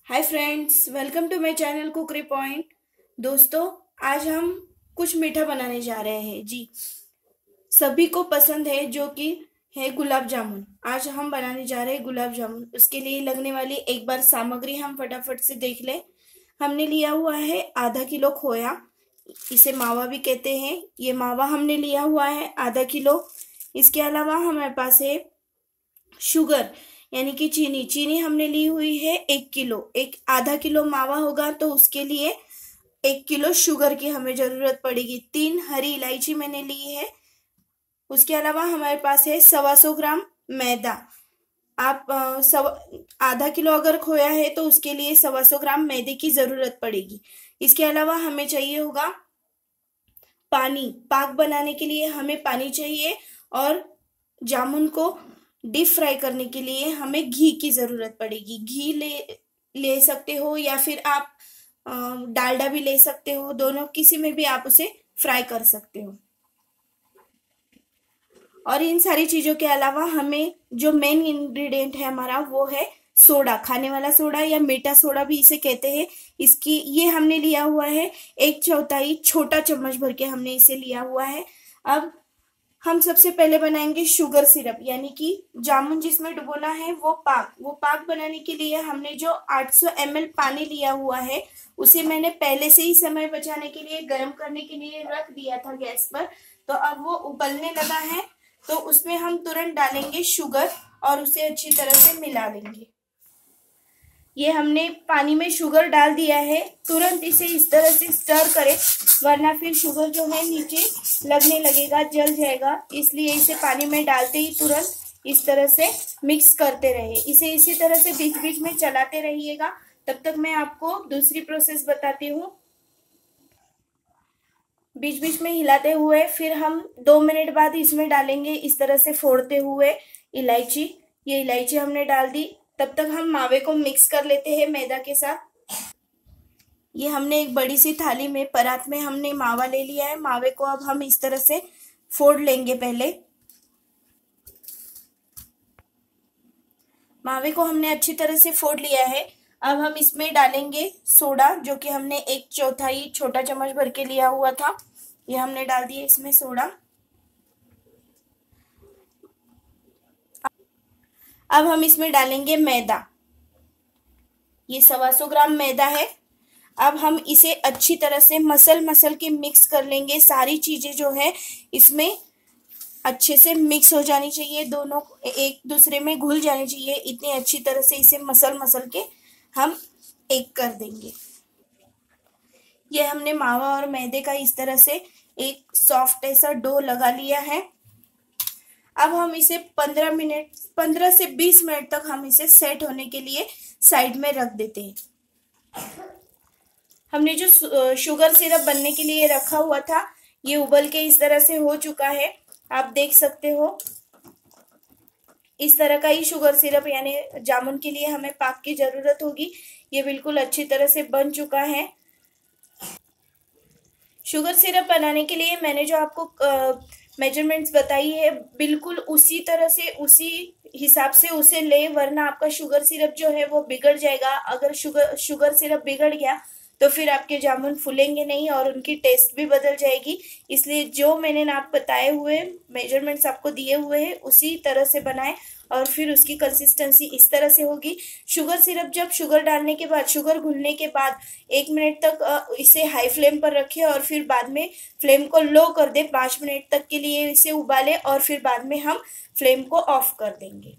Hi friends, welcome to my channel cookery point. दोस्तों, आज हम कुछ मीठा बनाने जा रहे हैं जी। सभी को पसंद है जो कि है गुलाब जामुन। आज हम बनाने जा रहे हैं गुलाब जामुन। उसके लिए लगने वाली एक बार सामग्री हम फटाफट से देख लें। हमने लिया हुआ है आधा किलो खोया, इसे मावा भी कहते हैं। ये मावा हमने लिया हुआ है आधा किलो। इसके अलावा हमारे पास है शुगर यानी कि चीनी। चीनी हमने ली हुई है 1 किलो। एक आधा किलो मावा होगा तो उसके लिए 1 किलो शुगर की हमें जरूरत पड़ेगी। 3 हरी इलायची मैंने ली है। उसके अलावा हमारे पास है 125 ग्राम मैदा। आप आधा किलो अगर खोया है तो उसके लिए 125 ग्राम मैदे की जरूरत पड़ेगी। इसके अलावा हमें चाहिए होगा पानी। पाक बनाने के लिए हमें पानी चाहिए। और जामुन को डीप फ्राई करने के लिए हमें घी की जरूरत पड़ेगी। घी ले ले सकते हो या फिर आप डालडा भी ले सकते हो। दोनों किसी में भी आप उसे फ्राई कर सकते हो। और इन सारी चीजों के अलावा हमें जो मेन इंग्रेडिएंट है हमारा वो है सोडा। खाने वाला सोडा या मीठा सोडा भी इसे कहते हैं। इसकी ये हमने लिया हुआ है 1/4 छोटा चम्मच भर के हमने इसे लिया हुआ है। अब हम सबसे पहले बनाएंगे शुगर सिरप, यानी कि जामुन जिसमें डुबोना है वो पाक बनाने के लिए हमने जो 800 ml पानी लिया हुआ है उसे मैंने पहले से ही समय बचाने के लिए गर्म करने के लिए रख दिया था गैस पर। तो अब वो उबलने लगा है तो उसमें हम तुरंत डालेंगे शुगर और उसे अच्छी तरह से मिला लेंगे। ये हमने पानी में शुगर डाल दिया है। तुरंत इसे इस तरह से स्टर करें, वरना फिर शुगर जो है नीचे लगने लगेगा, जल जाएगा। इसलिए इसे पानी में डालते ही तुरंत इस तरह से मिक्स करते रहिए। इसे इसी तरह से बीच बीच में चलाते रहिएगा। तब तक मैं आपको दूसरी प्रोसेस बताती हूँ। बीच बीच में हिलाते हुए फिर हम 2 मिनट बाद इसमें डालेंगे इस तरह से फोड़ते हुए इलायची। ये इलायची हमने डाल दी। तब तक हम मावे को मिक्स कर लेते हैं मैदा के साथ। ये हमने एक बड़ी सी थाली में परात में हमने मावा ले लिया है। मावे को अब हम इस तरह से फोड़ लेंगे। पहले मावे को हमने अच्छी तरह से फोड़ लिया है। अब हम इसमें डालेंगे सोडा, जो कि हमने 1/4 छोटा चम्मच भर के लिया हुआ था। ये हमने डाल दिया इसमें सोडा। अब हम इसमें डालेंगे मैदा। ये 125 ग्राम मैदा है। अब हम इसे अच्छी तरह से मसल के मिक्स कर लेंगे। सारी चीजें जो है इसमें अच्छे से मिक्स हो जानी चाहिए, दोनों एक दूसरे में घुल जानी चाहिए। इतनी अच्छी तरह से इसे मसल के हम एक कर देंगे। ये हमने मावा और मैदे का इस तरह से एक सॉफ्ट ऐसा डो लगा लिया है। अब हम इसे 15 से 20 मिनट तक हम इसे सेट होने के लिए साइड में रख देते हैं। हमने जो शुगर सिरप बनने के लिए रखा हुआ था ये उबल के इस तरह से हो चुका है। आप देख सकते हो इस तरह का ही शुगर सिरप, यानी जामुन के लिए हमें पाक की जरूरत होगी। ये बिल्कुल अच्छी तरह से बन चुका है। शुगर सिरप बनाने के लिए मैंने जो आपको मेजरमेंट्स बताई है बिल्कुल उसी तरह से उसी हिसाब से उसे ले, वरना आपका शुगर सिरप जो है वो बिगड़ जाएगा। अगर शुगर सिरप बिगड़ गया तो फिर आपके जामुन फूलेंगे नहीं और उनकी टेस्ट भी बदल जाएगी। इसलिए जो मैंने नाप बताए हुए मेजरमेंट्स आपको दिए हुए हैं उसी तरह से बनाएं और फिर उसकी कंसिस्टेंसी इस तरह से होगी। शुगर सिरप जब शुगर डालने के बाद, शुगर घुलने के बाद 1 मिनट तक इसे हाई फ्लेम पर रखें और फिर बाद में फ्लेम को लो कर दे। 5 मिनट तक के लिए इसे उबालें और फिर बाद में हम फ्लेम को ऑफ कर देंगे।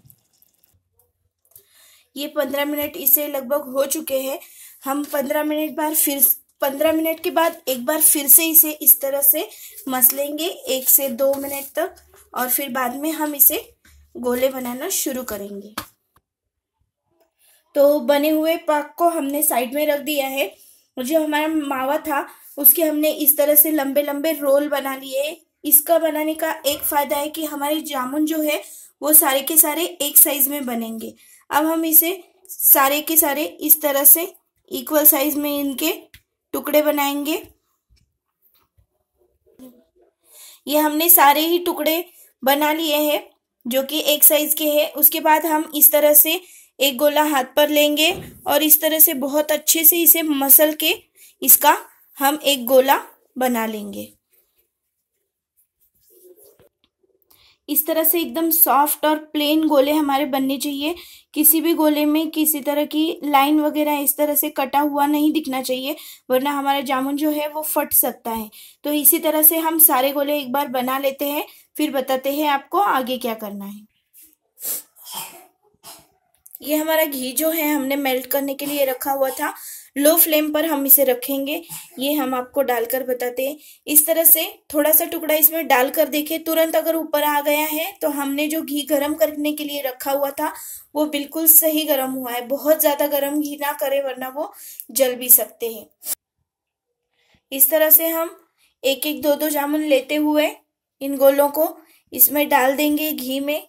ये 15 मिनट इसे लगभग हो चुके हैं। हम 15 मिनट के बाद एक बार फिर से इसे इस तरह से मसलेंगे 1 से 2 मिनट तक और फिर बाद में हम इसे गोले बनाना शुरू करेंगे। तो बने हुए पाक को हमने साइड में रख दिया है। जो हमारा मावा था उसके हमने इस तरह से लंबे लंबे रोल बना लिए। इसका बनाने का एक फायदा है कि हमारे जामुन जो है वो सारे के सारे एक साइज में बनेंगे। अब हम इसे सारे के सारे इस तरह से इक्वल साइज में इनके टुकड़े बनाएंगे। ये हमने सारे ही टुकड़े बना लिए हैं जो कि एक साइज के हैं। उसके बाद हम इस तरह से एक गोला हाथ पर लेंगे और इस तरह से बहुत अच्छे से इसे मसल के इसका हम एक गोला बना लेंगे। इस तरह से एकदम सॉफ्ट और प्लेन गोले हमारे बनने चाहिए। किसी भी गोले में किसी तरह की लाइन वगैरह इस तरह से कटा हुआ नहीं दिखना चाहिए, वरना हमारा जामुन जो है वो फट सकता है। तो इसी तरह से हम सारे गोले एक बार बना लेते हैं, फिर बताते हैं आपको आगे क्या करना है। ये हमारा घी जो है हमने मेल्ट करने के लिए रखा हुआ था, लो फ्लेम पर हम इसे रखेंगे। ये हम आपको डालकर बताते हैं। इस तरह से थोड़ा सा टुकड़ा इसमें डालकर देखें, तुरंत अगर ऊपर आ गया है तो हमने जो घी गर्म करने के लिए रखा हुआ था वो बिल्कुल सही गर्म हुआ है। बहुत ज्यादा गर्म घी ना करें वरना वो जल भी सकते हैं। इस तरह से हम एक एक दो दो जामुन लेते हुए इन गोलों को इसमें डाल देंगे घी में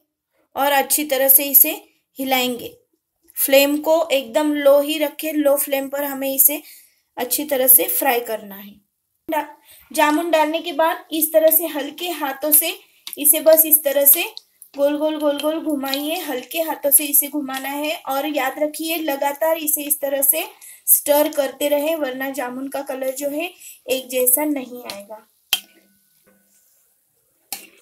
और अच्छी तरह से इसे हिलाएंगे। फ्लेम को एकदम लो ही रखें, लो फ्लेम पर हमें इसे अच्छी तरह से फ्राई करना है। जामुन डालने के बाद इस तरह से हल्के हाथों से इसे बस इस तरह से गोल गोल गोल गोल घुमाइए। हल्के हाथों से इसे घुमाना है और याद रखिए लगातार इसे इस तरह से स्टर करते रहे, वरना जामुन का कलर जो है एक जैसा नहीं आएगा।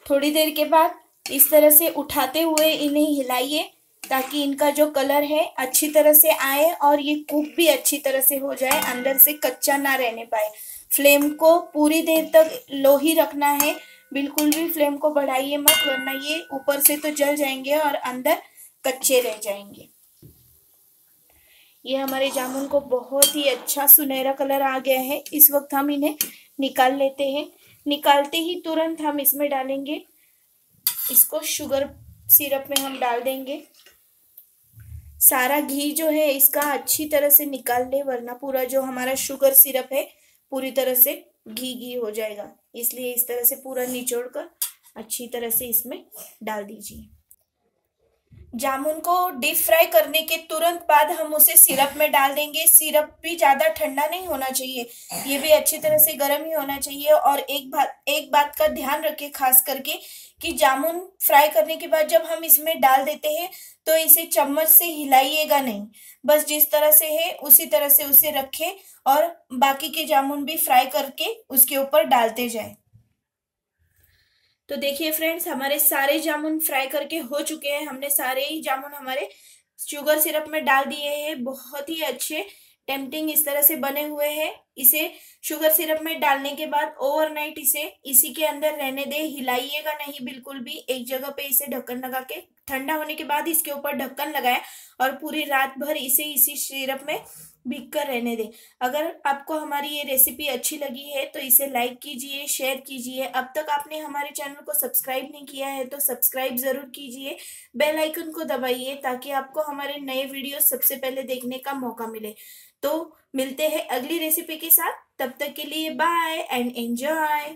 थोड़ी देर के बाद इस तरह से उठाते हुए इन्हें हिलाइए ताकि इनका जो कलर है अच्छी तरह से आए और ये कुक भी अच्छी तरह से हो जाए, अंदर से कच्चा ना रहने पाए। फ्लेम को पूरी देर तक लो ही रखना है, बिल्कुल भी फ्लेम को बढ़ाइए मत, वरना ये ऊपर से तो जल जाएंगे और अंदर कच्चे रह जाएंगे। ये हमारे जामुन को बहुत ही अच्छा सुनहरा कलर आ गया है। इस वक्त हम इन्हें निकाल लेते हैं। निकालते ही तुरंत हम इसमें डालेंगे, इसको शुगर सिरप में हम डाल देंगे। सारा घी जो है इसका अच्छी तरह से निकाल ले, वरना पूरा जो हमारा शुगर सिरप है पूरी तरह से घी घी हो जाएगा। इसलिए इस तरह से पूरा निचोड़ कर अच्छी तरह से इसमें डाल दीजिए। जामुन को डीप फ्राई करने के तुरंत बाद हम उसे सिरप में डाल देंगे। सिरप भी ज्यादा ठंडा नहीं होना चाहिए, ये भी अच्छी तरह से गर्म ही होना चाहिए। और एक बात का ध्यान रखें खास करके कि जामुन फ्राई करने के बाद जब हम इसमें डाल देते हैं तो इसे चम्मच से हिलाइएगा नहीं, बस जिस तरह से है उसी तरह से उसे रखें और बाकी के जामुन भी फ्राई करके उसके ऊपर डालते जाएं। तो देखिए फ्रेंड्स, हमारे सारे जामुन फ्राई करके हो चुके हैं। हमने सारे ही जामुन हमारे शुगर सिरप में डाल दिए हैं। बहुत ही अच्छे टेम्पटिंग इस तरह से बने हुए हैं। इसे शुगर सिरप में डालने के बाद ओवरनाइट इसे इसी के अंदर रहने दे, हिलाइएगा नहीं बिल्कुल भी। एक जगह पे इसे ढक्कन लगा के ठंडा होने के बाद इसके ऊपर ढक्कन लगाए और पूरी रात भर इसे इसी सिरप में भीग कर रहने दें। अगर आपको हमारी ये रेसिपी अच्छी लगी है तो इसे लाइक कीजिए, शेयर कीजिए। अब तक आपने हमारे चैनल को सब्सक्राइब नहीं किया है तो सब्सक्राइब जरूर कीजिए, बेल आइकन को दबाइए ताकि आपको हमारे नए वीडियो सबसे पहले देखने का मौका मिले। तो मिलते हैं अगली रेसिपी के साथ, तब तक के लिए बाय एंड एंजॉय।